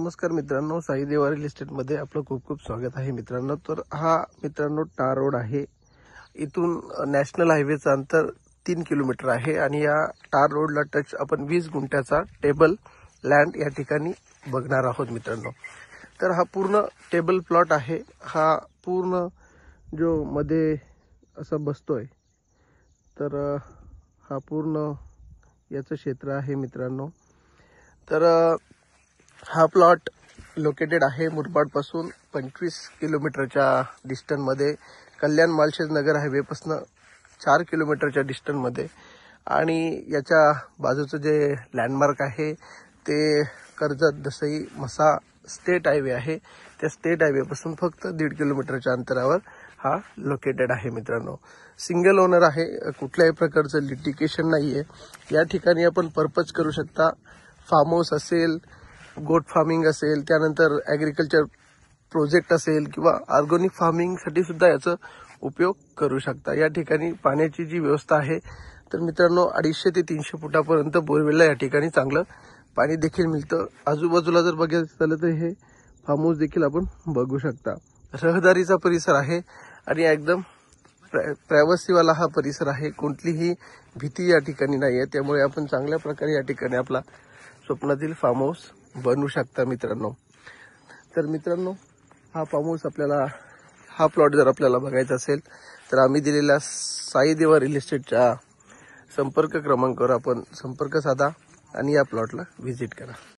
नमस्कार मित्रांनो, साई देवा रिअल इस्टेटमध्ये आपलं खूप खूप स्वागत आहे मित्रांनो। तर हा मित्रांनो टार रोड आहे। इथून नॅशनल हायवेचं अंतर 3 किलोमीटर आहे आणि या टार रोडला टच आपण 20 गुंठ्याचा टेबल लँड या ठिकाणी बघणार आहोत मित्रांनो। तर हा पूर्ण टेबल प्लॉट आहे। हा पूर्ण जो मध्ये असा बसतोय, तर हा पूर्ण याचं क्षेत्र आहे मित्रांनो। तर हा प्लॉट लोकेटेड आहे मुरबाड पासून 25 किलोमीटरच्या डिस्टन्समध्ये, कल्याण मालशेज नगर हायवे पासून 4 किलोमीटरच्या डिस्टन्समध्ये आणि याच्या बाजूचं जे लँडमार्क आहे ते कर्जत दसई म्हसा स्टेट हायवे आहे। त्या स्टेट हायवे पासून फक्त 1.5 किलोमीटरच्या अंतरावर हा लोकेटेड आहे मित्रांनो। सिंगल ओनर आहे, कुठल्याही प्रकारचं लिटिगेशन नाहीये। या ठिकाणी आपण पर्पज करू शकता, फार्म हाऊस असेल, गोट फार्मिंग असेल, त्यानंतर ॲग्रिकल्चर प्रोजेक्ट असेल किंवा ऑर्गॅनिक फार्मिंगसाठी सुद्धा याचा उपयोग करू शकता। या ठिकाणी पाण्याची जी व्यवस्था आहे, तर मित्रांनो 250 ते 300 फुटापर्यंत बोरवेलला या ठिकाणी चांगलं पाणी देखील मिळतं। आजूबाजूला जर बघायचं झालं तर हे फार्म हाऊस देखील आपण बघू शकता। रहदारीचा परिसर आहे आणि एकदम प्रायव्हसीवाला हा परिसर आहे। कोणतीही भीती या ठिकाणी नाही आहे, त्यामुळे आपण चांगल्या प्रकारे या ठिकाणी आपला स्वप्नातील फार्म हाऊस बनवू शकता मित्रांनो। तर मित्रांनो, हा फार्म हाऊस आपल्याला, हा प्लॉट जर आपल्याला बघायचा असेल तर आम्ही दिलेल्या साई देवा रिअल इस्टेटच्या संपर्क क्रमांकावर आपण संपर्क साधा आणि या प्लॉटला व्हिजिट करा।